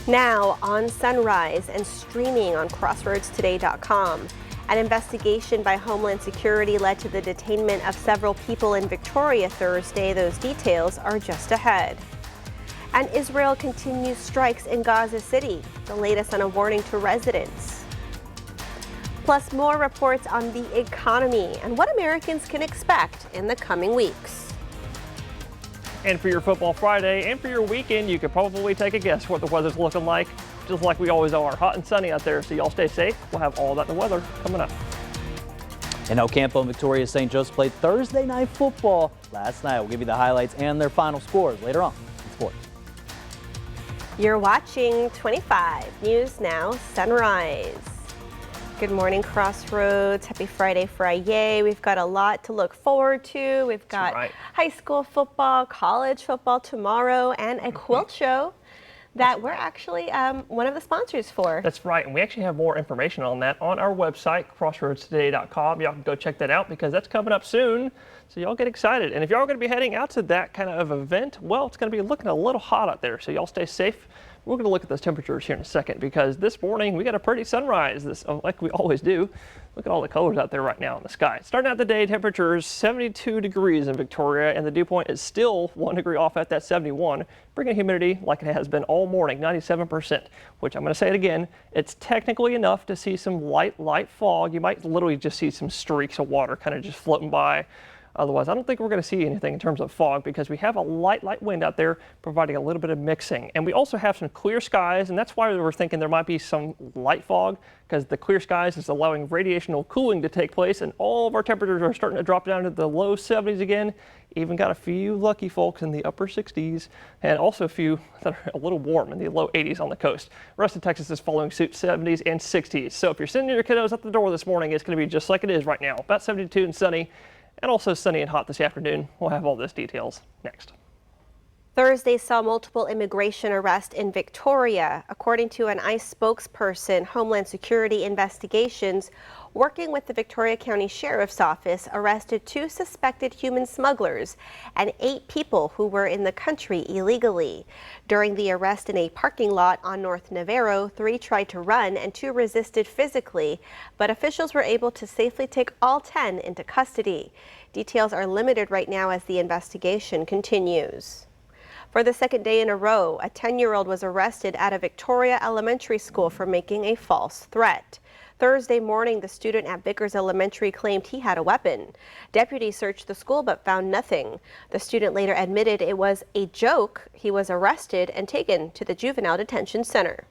Now on Sunrise and streaming on crossroadstoday.com. An investigation by Homeland Security led to the detainment of several people in Victoria Thursday. Those details are just ahead. And Israel continues strikes in Gaza City, the latest on a warning to residents. Plus more reports on the economy and what Americans can expect in the coming weeks. And for your Football Friday and for your weekend, you could probably take a guess what the weather's looking like, just like we always are. Hot and sunny out there, so y'all stay safe. We'll have all that in the weather coming up. In El Campo and Victoria, St. Joe's played Thursday night football last night. We'll give you the highlights and their final scores later on in sports. You're watching 25 News Now Sunrise. Good morning, Crossroads. Happy Friday. We've got a lot to look forward to. We've got high school football, college football tomorrow, and a quilt show that we're actually one of the sponsors for. That's right, and we actually have more information on that on our website, crossroadstoday.com. Y'all can go check that out because that's coming up soon, so y'all get excited. And if y'all are going to be heading out to that kind of event, well, it's going to be looking a little hot out there, so y'all stay safe. We're going to look at those temperatures here in a second because this morning we got a pretty sunrise, like we always do. Look at all the colors out there right now in the sky. Starting out the day, temperatures 72 degrees in Victoria, and the dew point is still 1 degree off at that 71, bringing humidity like it has been all morning, 97%, which I'm going to say it again, it's technically enough to see some light fog. You might literally just see some streaks of water kind of just floating by. Otherwise, I don't think we're going to see anything in terms of fog because we have a light wind out there providing a little bit of mixing. And we also have some clear skies, and that's why we were thinking there might be some light fog because the clear skies is allowing radiational cooling to take place, and all of our temperatures are starting to drop down to the low 70s again. Even got a few lucky folks in the upper 60s, and also a few that are a little warm in the low 80s on the coast. The rest of Texas is following suit, 70s and 60s. So if you're sending your kiddos out the door this morning, it's going to be just like it is right now, about 72 and sunny. And also sunny and hot this afternoon. We'll have all those details next. Thursday saw multiple immigration arrests in Victoria. According to an ICE spokesperson, Homeland Security investigations working with the Victoria County Sheriff's Office arrested 2 suspected human smugglers and 8 people who were in the country illegally. During the arrest in a parking lot on North Navarro, 3 tried to run and 2 resisted physically, but officials were able to safely take all 10 into custody. Details are limited right now as the investigation continues. For the second day in a row, a 10-year-old was arrested at a Victoria elementary school for making a false threat. Thursday morning, the student at Vickers Elementary claimed he had a weapon. Deputies searched the school but found nothing. The student later admitted it was a joke. He was arrested and taken to the juvenile detention center.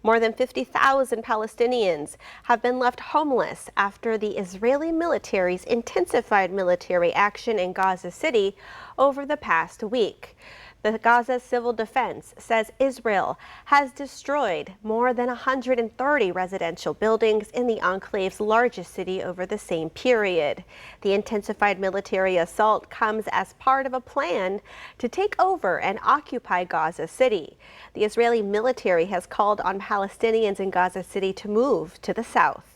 More than 50,000 Palestinians have been left homeless after the Israeli military's intensified military action in Gaza City over the past week. The Gaza Civil Defense says Israel has destroyed more than 130 residential buildings in the enclave's largest city over the same period. The intensified military assault comes as part of a plan to take over and occupy Gaza City. The Israeli military has called on Palestinians in Gaza City to move to the south.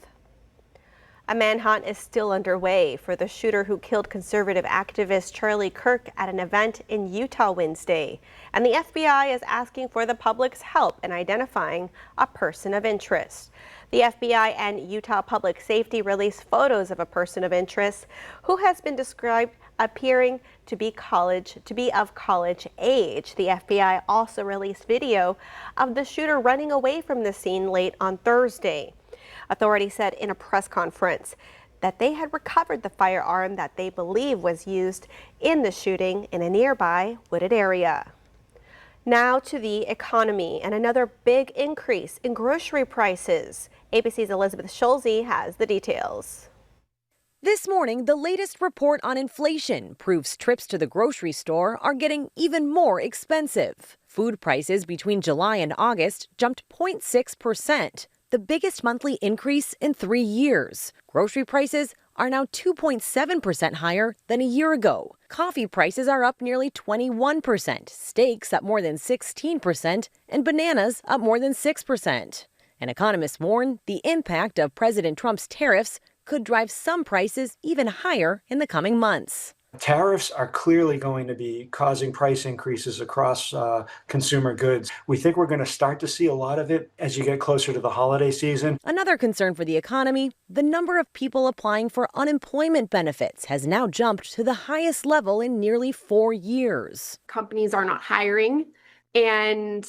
A manhunt is still underway for the shooter who killed conservative activist Charlie Kirk at an event in Utah Wednesday. And the FBI is asking for the public's help in identifying a person of interest. The FBI and Utah Public Safety released photos of a person of interest who has been described appearing to be of college age. The FBI also released video of the shooter running away from the scene late on Thursday. Authorities said in a press conference that they had recovered the firearm that they believe was used in the shooting in a nearby wooded area. Now to the economy and another big increase in grocery prices. ABC's Elizabeth Schulze has the details. This morning, the latest report on inflation proves trips to the grocery store are getting even more expensive. Food prices between July and August jumped 0.6%. The biggest monthly increase in 3 years. Grocery prices are now 2.7% higher than a year ago. Coffee prices are up nearly 21%, steaks up more than 16%, and bananas up more than 6%. And economists warn the impact of President Trump's tariffs could drive some prices even higher in the coming months. Tariffs are clearly going to be causing price increases across consumer goods. We think we're going to start to see a lot of it as you get closer to the holiday season. Another concern for the economy, the number of people applying for unemployment benefits has now jumped to the highest level in nearly 4 years. Companies are not hiring, and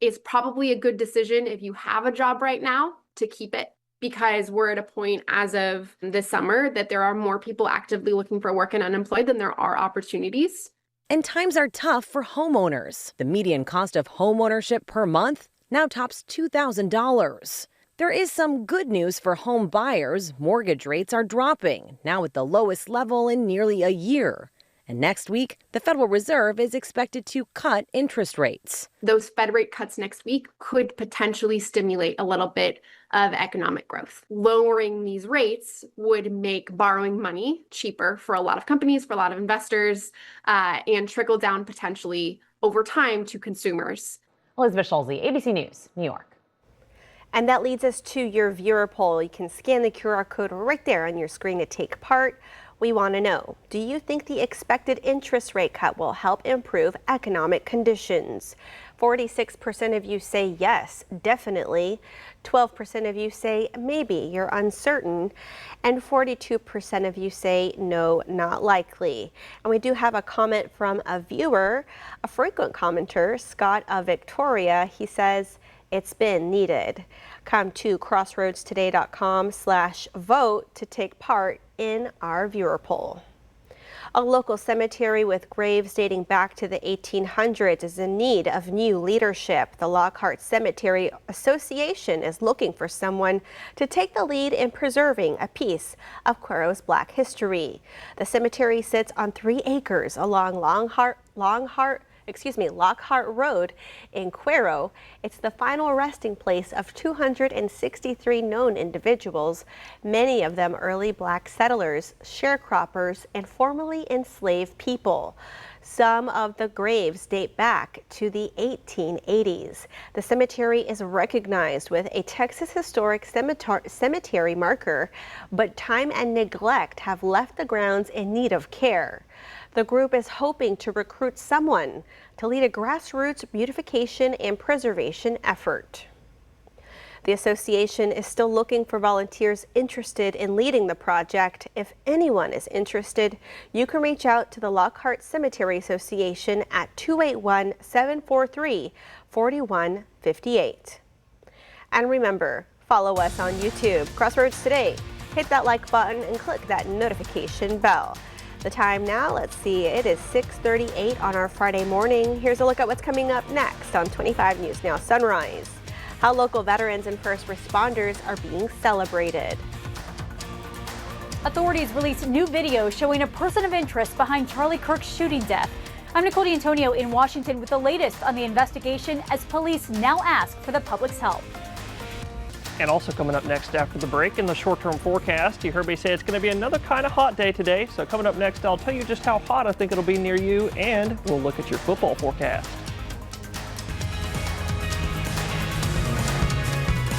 it's probably a good decision if you have a job right now to keep it, because we're at a point as of this summer that there are more people actively looking for work and unemployed than there are opportunities. And times are tough for homeowners. The median cost of homeownership per month now tops $2,000. There is some good news for home buyers. Mortgage rates are dropping, now at the lowest level in nearly a year. And next week, the Federal Reserve is expected to cut interest rates. Those Fed rate cuts next week could potentially stimulate a little bit of economic growth. Lowering these rates would make borrowing money cheaper for a lot of companies, for a lot of investors, and trickle down potentially over time to consumers. Elizabeth Schulze, ABC News, New York. And that leads us to your viewer poll. You can scan the QR code right there on your screen to take part. We want to know, do you think the expected interest rate cut will help improve economic conditions? 46% of you say yes, definitely. 12% of you say maybe, you're uncertain. And 42% of you say no, not likely. And we do have a comment from a viewer, a frequent commenter, Scott of Victoria. He says, it's been needed. Come to crossroadstoday.com/vote to take part in our viewer poll. A local cemetery with graves dating back to the 1800s is in need of new leadership. The Lockhart Cemetery Association is looking for someone to take the lead in preserving a piece of Cuero's Black history. The cemetery sits on 3 acres along Lockhart Road in Cuero. It's the final resting place of 263 known individuals, many of them early Black settlers, sharecroppers, and formerly enslaved people. Some of the graves date back to the 1880s. The cemetery is recognized with a Texas Historic Cemetery marker, but time and neglect have left the grounds in need of care. The group is hoping to recruit someone to lead a grassroots beautification and preservation effort. The association is still looking for volunteers interested in leading the project. If anyone is interested, you can reach out to the Lockhart Cemetery Association at 281-743-4158. And remember, follow us on YouTube, Crossroads Today. Hit that like button and click that notification bell. The time now, let's see, it is 6:38 on our Friday morning. Here's a look at what's coming up next on 25 News Now Sunrise. How local veterans and first responders are being celebrated. Authorities released new video showing a person of interest behind Charlie Kirk's shooting death. I'm Nicole D'Antonio in Washington with the latest on the investigation as police now ask for the public's help. And also coming up next after the break in the short-term forecast, you heard me say it's going to be another kind of hot day today. So coming up next, I'll tell you just how hot I think it'll be near you, and we'll look at your football forecast.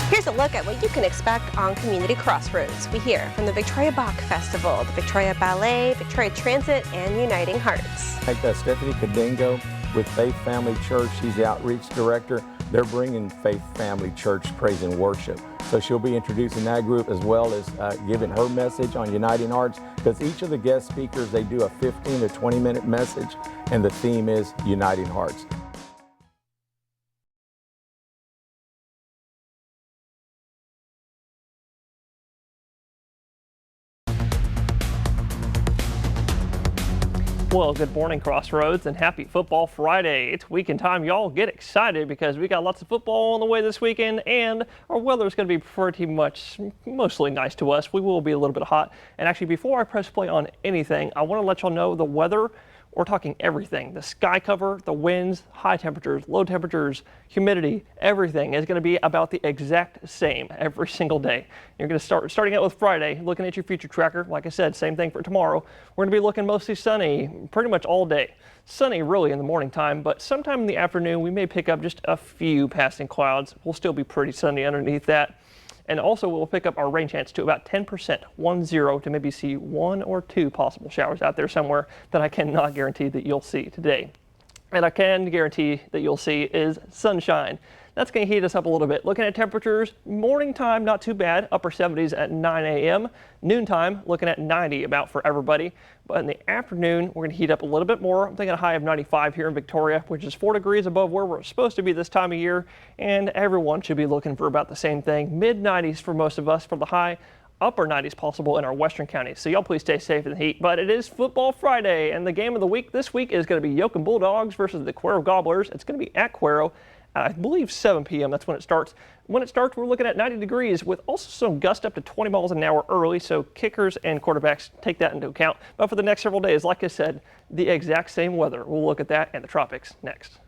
Here's a look at what you can expect on Community Crossroads. We hear from the Victoria Bach Festival, the Victoria Ballet, Victoria Transit, and Uniting Hearts. Like Stephanie Kadingo with Faith Family Church. She's the outreach director. They're bringing Faith Family Church Praise and Worship. So she'll be introducing that group as well as giving her message on Uniting Hearts, because each of the guest speakers, they do a 15 to 20 minute message, and the theme is Uniting Hearts. Well, good morning, Crossroads, and happy Football Friday. It's weekend time. Y'all get excited because we got lots of football on the way this weekend, and our weather is going to be pretty much mostly nice to us. We will be a little bit hot. And actually, before I press play on anything, I want to let y'all know the weather. We're talking everything. The sky cover, the winds, high temperatures, low temperatures, humidity, everything is going to be about the exact same every single day. You're going to starting out with Friday, looking at your future tracker. Like I said, same thing for tomorrow. We're going to be looking mostly sunny pretty much all day. Sunny really in the morning time, but sometime in the afternoon we may pick up just a few passing clouds. We'll still be pretty sunny underneath that. And also we'll pick up our rain chance to about 10%, 1-0, to maybe see 1 or 2 possible showers out there somewhere that I cannot guarantee that you'll see today. And I can guarantee that you'll see is sunshine. That's going to heat us up a little bit. Looking at temperatures, morning time, not too bad, upper 70s at 9 a.m. Noontime, looking at 90 about for everybody. But in the afternoon, we're going to heat up a little bit more. I'm thinking a high of 95 here in Victoria, which is 4 degrees above where we're supposed to be this time of year. And everyone should be looking for about the same thing. Mid-90s for most of us for the high. Upper 90s possible in our western counties. So y'all please stay safe in the heat. But it is Football Friday, and the game of the week this week is going to be Yoakum Bulldogs versus the Cuero Gobblers. It's going to be at Cuero. I believe 7 p.m. That's when it starts. When it starts, we're looking at 90 degrees with also some gust up to 20 miles an hour early. So kickers and quarterbacks take that into account. But for the next several days, like I said, the exact same weather. We'll look at that and the tropics next.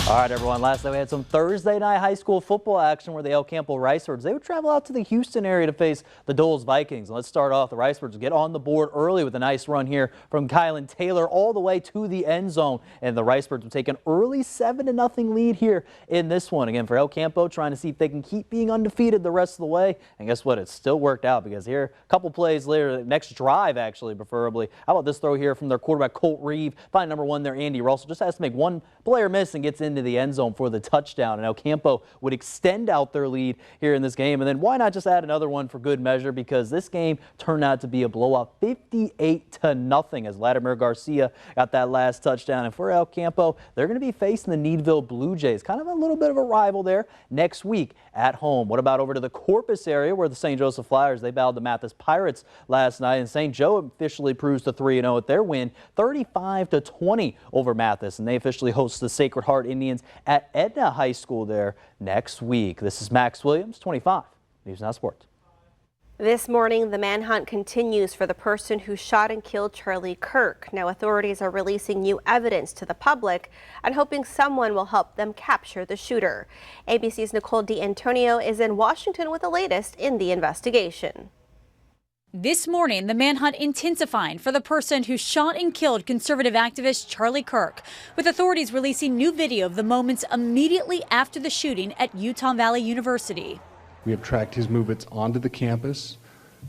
All right, everyone. Last night we had some Thursday night high school football action where the El Campo Ricebirds, they would travel out to the Houston area to face the Doles Vikings. Let's start off. The Ricebirds get on the board early with a nice run here from Kylan Taylor all the way to the end zone. And the Ricebirds would take an early 7-0 lead here in this one. Again, for El Campo, trying to see if they can keep being undefeated the rest of the way. And guess what? It still worked out, because here, a couple plays later, next drive actually, preferably. How about this throw here from their quarterback, Colt Reeve? Find number 1 there, Andy Russell. Just has to make one player miss and gets into the end zone for the touchdown. And El Campo would extend out their lead here in this game. And then why not just add another one for good measure, because this game turned out to be a blowout, 58-0, as Latimer Garcia got that last touchdown. And for El Campo, they're going to be facing the Needville Blue Jays, kind of a little bit of a rival there, next week at home. What about over to the Corpus area, where the St. Joseph Flyers, they bowed the Mathis Pirates last night, and St. Joe officially proves to 3-0 at their win, 35-20 over Mathis, and they officially host the Sacred Heart Indians at Edna High School there next week. This is Max Williams, 25 News Now Sports. This morning, the manhunt continues for the person who shot and killed Charlie Kirk. Now, authorities are releasing new evidence to the public and hoping someone will help them capture the shooter. ABC's Nicole D'Antonio is in Washington with the latest in the investigation. This morning, the manhunt intensifying for the person who shot and killed conservative activist Charlie Kirk, with authorities releasing new video of the moments immediately after the shooting at Utah Valley University. We have tracked his movements onto the campus,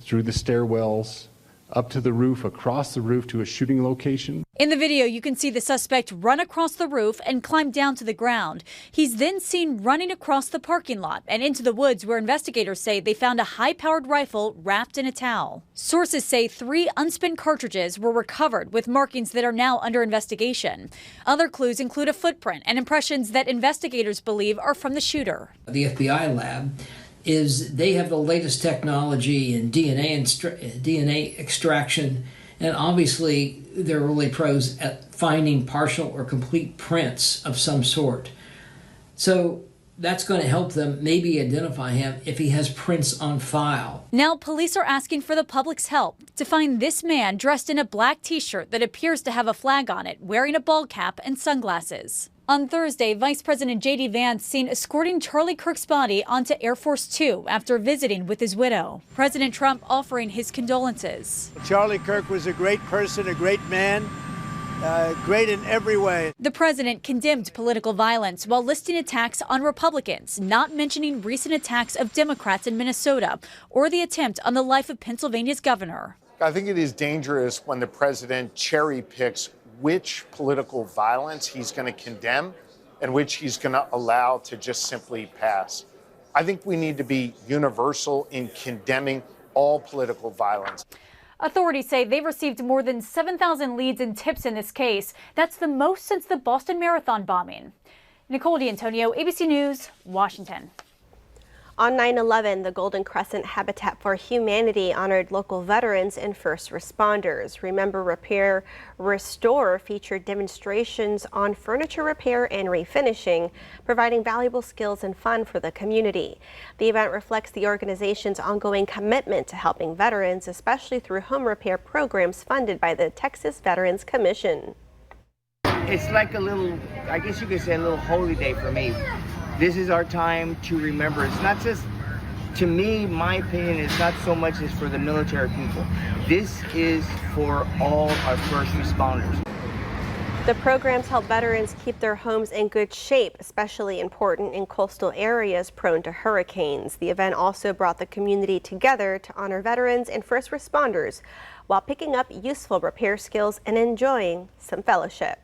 through the stairwells, up to the roof, across the roof to a shooting location. In the video, you can see the suspect run across the roof and climb down to the ground. He's then seen running across the parking lot and into the woods, where investigators say they found a high-powered rifle wrapped in a towel. Sources say 3 unspent cartridges were recovered with markings that are now under investigation. Other clues include a footprint and impressions that investigators believe are from the shooter. The FBI lab they have the latest technology in DNA extraction, and obviously they're really pros at finding partial or complete prints of some sort. So that's going to help them maybe identify him if he has prints on file. Now police are asking for the public's help to find this man dressed in a black t-shirt that appears to have a flag on it, wearing a ball cap and sunglasses. On Thursday, Vice President J.D. Vance seen escorting Charlie Kirk's body onto Air Force Two after visiting with his widow. President Trump offering his condolences. Charlie Kirk was a great person, a great man, great in every way. The president condemned political violence while listing attacks on Republicans, not mentioning recent attacks of Democrats in Minnesota or the attempt on the life of Pennsylvania's governor. I think it is dangerous when the president cherry picks which political violence he's going to condemn and which he's going to allow to just simply pass. I think we need to be universal in condemning all political violence. Authorities say they've received more than 7,000 leads and tips in this case. That's the most since the Boston Marathon bombing. Nicole D'Antonio, ABC News, Washington. On 9/11, the Golden Crescent Habitat for Humanity honored local veterans and first responders. Remember, Repair, Restore featured demonstrations on furniture repair and refinishing, providing valuable skills and fun for the community. The event reflects the organization's ongoing commitment to helping veterans, especially through home repair programs funded by the Texas Veterans Commission. It's like a little, I guess you could say, a little holy day for me. This is our time to remember. It's not just, to me, my opinion, it's not so much as for the military people. This is for all our first responders. The programs help veterans keep their homes in good shape, especially important in coastal areas prone to hurricanes. The event also brought the community together to honor veterans and first responders while picking up useful repair skills and enjoying some fellowship.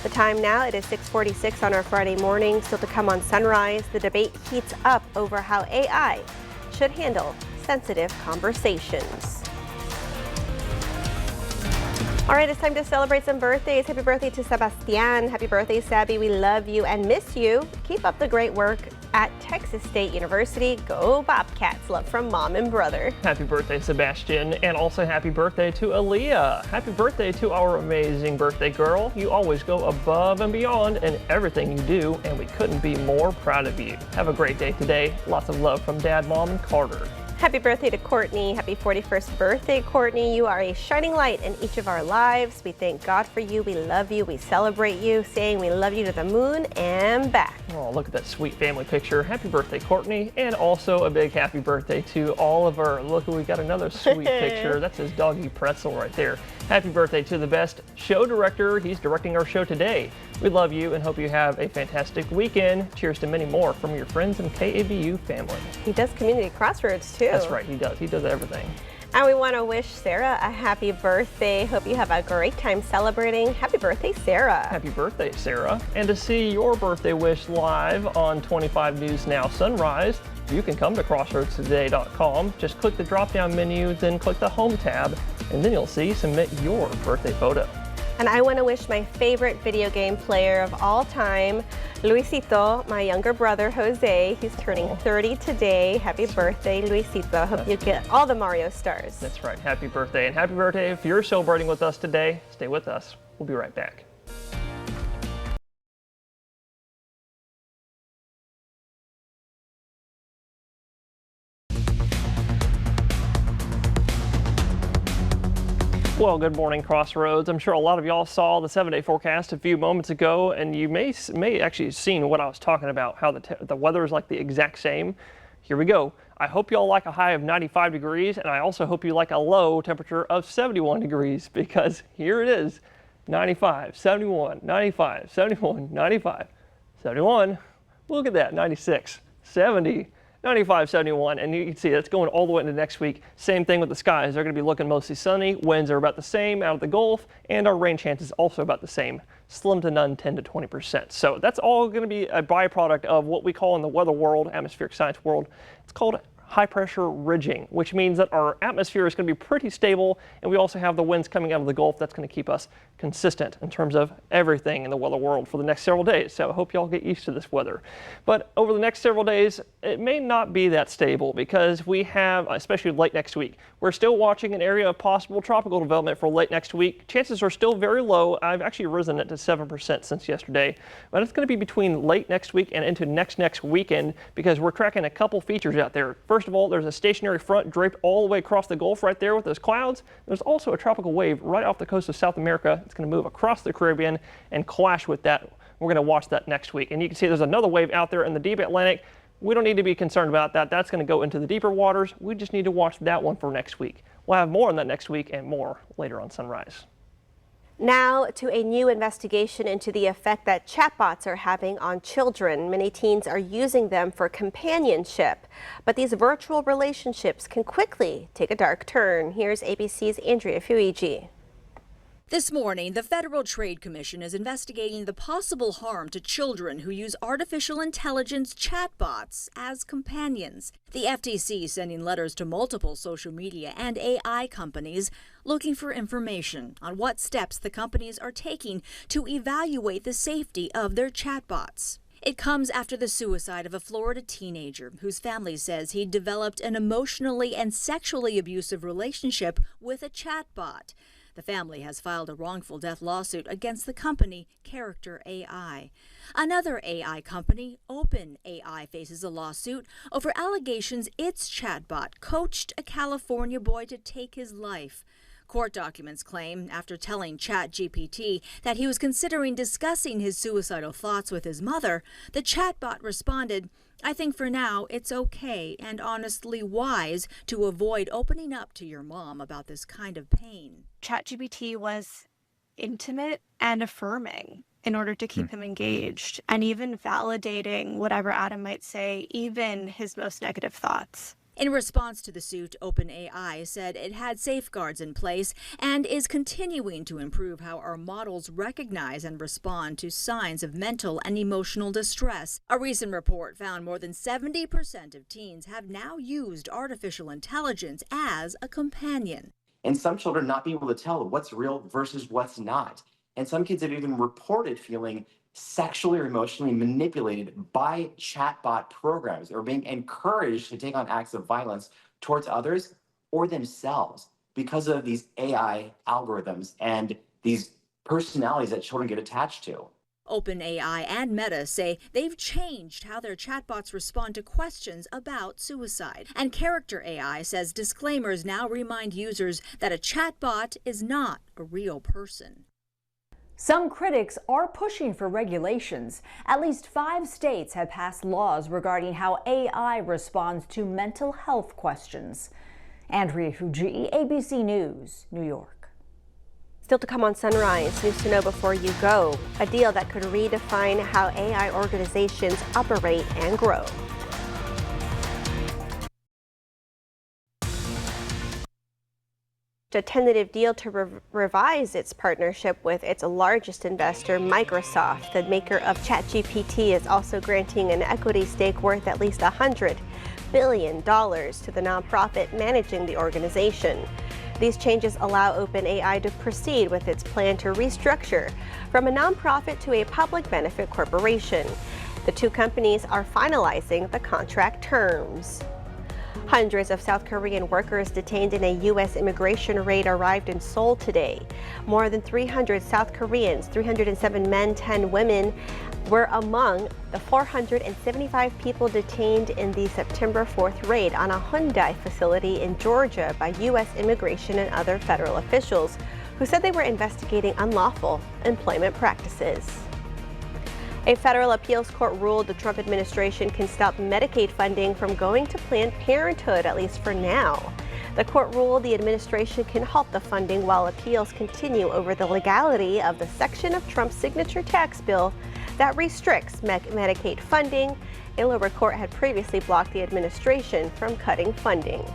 The time now, it is 6:46 on our Friday morning. Still to come on Sunrise, the debate heats up over how AI should handle sensitive conversations. All right, it's time to celebrate some birthdays. Happy birthday to Sebastian. Happy birthday, Sabby. We love you and miss you. Keep up the great work at Texas State University. Go Bobcats. Love from mom and brother. Happy birthday, Sebastian. And also happy birthday to Aaliyah. Happy birthday to our amazing birthday girl. You always go above and beyond in everything you do, and we couldn't be more proud of you. Have a great day today. Lots of love from Dad, Mom, and Carter. Happy birthday to Courtney. Happy 41st birthday, Courtney. You are a shining light in each of our lives. We thank God for you. We love you. We celebrate you, saying we love you to the moon and back. Oh, look at that sweet family picture. Happy birthday, Courtney. And also a big happy birthday to all of our, look, we got another sweet picture. That's his doggy Pretzel right there. Happy birthday to the best show director. He's directing our show today. We love you and hope you have a fantastic weekend. Cheers to many more from your friends and KABU family. He does Community Crossroads too. That's right, he does. He does everything. And we want to wish Sarah a happy birthday. Hope you have a great time celebrating. Happy birthday, Sarah. Happy birthday, Sarah. And to see your birthday wish live on 25 News Now Sunrise, you can come to crossroadstoday.com. Just click the drop-down menu, then click the Home tab, and then you'll see Submit Your Birthday Photo. And I want to wish my favorite video game player of all time, Luisito, my younger brother, Jose. He's turning 30 today. Happy birthday, Luisito. Hope you get all the Mario stars. That's right. Happy birthday. And happy birthday if you're celebrating with us today. Stay with us. We'll be right back. Well, good morning, Crossroads. I'm sure a lot of y'all saw the 7-day forecast a few moments ago, and you may actually have seen what I was talking about, how the weather is like the exact same. Here we go. I hope y'all like a high of 95 degrees, and I also hope you like a low temperature of 71 degrees, because here it is, 95, 71, 95, 71, 95, 71. Look at that, 96, 70. 95, 71, and you can see that's going all the way into next week. Same thing with the skies. They're going to be looking mostly sunny. Winds are about the same out of the Gulf, and our rain chances also about the same. Slim to none, 10 to 20%. So that's all going to be a byproduct of what we call in the weather world, atmospheric science world, it's called high pressure ridging, which means that our atmosphere is going to be pretty stable, and we also have the winds coming out of the Gulf. That's going to keep us consistent in terms of everything in the weather world for the next several days. So I hope y'all get used to this weather. But over the next several days, it may not be that stable because we have, especially late next week, we're still watching an area of possible tropical development for late next week. Chances are still very low. I've actually risen it to 7% since yesterday, but it's going to be between late next week and into next weekend because we're tracking a couple features out there. First of all, there's a stationary front draped all the way across the Gulf right there with those clouds. There's also a tropical wave right off the coast of South America. It's going to move across the Caribbean and clash with that. We're going to watch that next week. And you can see there's another wave out there in the deep Atlantic. We don't need to be concerned about that. That's going to go into the deeper waters. We just need to watch that one for next week. We'll have more on that next week and more later on Sunrise. Now to a new investigation into the effect that chatbots are having on children. Many teens are using them for companionship, but these virtual relationships can quickly take a dark turn. Here's ABC's Andrea Fuigi. This morning, the Federal Trade Commission is investigating the possible harm to children who use artificial intelligence chatbots as companions. The FTC is sending letters to multiple social media and AI companies looking for information on what steps the companies are taking to evaluate the safety of their chatbots. It comes after the suicide of a Florida teenager whose family says he developed an emotionally and sexually abusive relationship with a chatbot. The family has filed a wrongful death lawsuit against the company Character AI. Another AI company, OpenAI, faces a lawsuit over allegations its chatbot coached a California boy to take his life. Court documents claim, after telling ChatGPT that he was considering discussing his suicidal thoughts with his mother, the chatbot responded, "I think for now it's okay and honestly wise to avoid opening up to your mom about this kind of pain." ChatGPT was intimate and affirming in order to keep him engaged, and even validating whatever Adam might say, even his most negative thoughts. In response to the suit, OpenAI said it had safeguards in place and is continuing to improve how our models recognize and respond to signs of mental and emotional distress. A recent report found more than 70% of teens have now used artificial intelligence as a companion. And some children not being able to tell what's real versus what's not. And some kids have even reported feeling sexually or emotionally manipulated by chatbot programs or being encouraged to take on acts of violence towards others or themselves because of these AI algorithms and these personalities that children get attached to. OpenAI and Meta say they've changed how their chatbots respond to questions about suicide. And Character AI says disclaimers now remind users that a chatbot is not a real person. Some critics are pushing for regulations. At least 5 states have passed laws regarding how AI responds to mental health questions. Andrea Fujii, ABC News, New York. Still to come on Sunrise, news to know before you go. A deal that could redefine how AI organizations operate and grow. A tentative deal to revise its partnership with its largest investor, Microsoft. The maker of ChatGPT is also granting an equity stake worth at least $100 billion to the nonprofit managing the organization. These changes allow OpenAI to proceed with its plan to restructure from a nonprofit to a public benefit corporation. The two companies are finalizing the contract terms. Hundreds of South Korean workers detained in a U.S. immigration raid arrived in Seoul today. More than 300 South Koreans, 307 men, 10 women, were among the 475 people detained in the September 4th raid on a Hyundai facility in Georgia by U.S. immigration and other federal officials who said they were investigating unlawful employment practices. A federal appeals court ruled the Trump administration can stop Medicaid funding from going to Planned Parenthood, at least for now. The court ruled the administration can halt the funding while appeals continue over the legality of the section of Trump's signature tax bill that restricts Medicaid funding. A lower court had previously blocked the administration from cutting funding.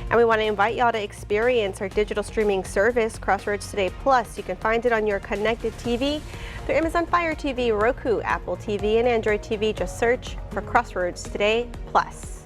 And we want to invite y'all to experience our digital streaming service, Crossroads Today Plus. You can find it on your connected TV through Amazon Fire TV, Roku, Apple TV, and Android TV. Just search for Crossroads Today Plus.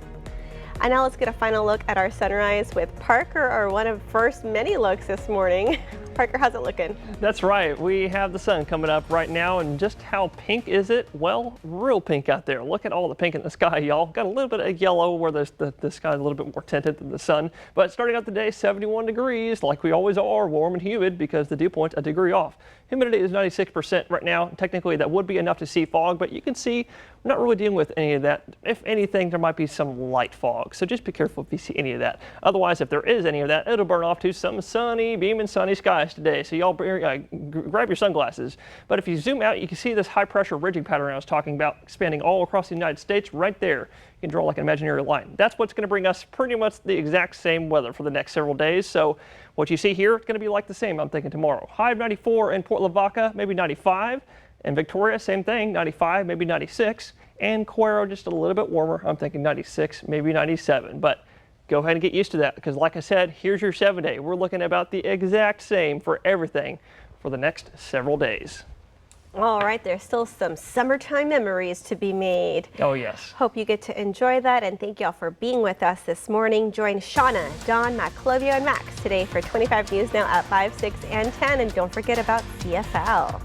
And now let's get a final look at our sunrise with Parker, or one of first many looks this morning. Parker, how's it looking? That's right. We have the sun coming up right now, and just how pink is it? Well, real pink out there. Look at all the pink in the sky, y'all. Got a little bit of yellow where the sky is a little bit more tinted than the sun. But starting out the day, 71 degrees, like we always are, warm and humid because the dew point's a degree off. Humidity is 96% right now. Technically, that would be enough to see fog, but you can see we're not really dealing with any of that. If anything, there might be some light fog, so just be careful if you see any of that. Otherwise, if there is any of that, it'll burn off to some sunny, beaming sunny skies today. So y'all grab your sunglasses. But if you zoom out, you can see this high-pressure ridging pattern I was talking about expanding all across the United States right there. You can draw like an imaginary line. That's what's going to bring us pretty much the exact same weather for the next several days. So what you see here, it's going to be like the same, I'm thinking, tomorrow. High of 94 in Port Lavaca, maybe 95. In Victoria, same thing, 95, maybe 96. And Cuero, just a little bit warmer. I'm thinking 96, maybe 97. But go ahead and get used to that because, like I said, here's your 7-day. We're looking at about the exact same for everything for the next several days. All right, there's still some summertime memories to be made. Oh, yes. Hope you get to enjoy that, and thank y'all for being with us this morning. Join Shauna, Dawn, Maclovio, and Max today for 25 News Now at 5, 6, and 10. And don't forget about CFL.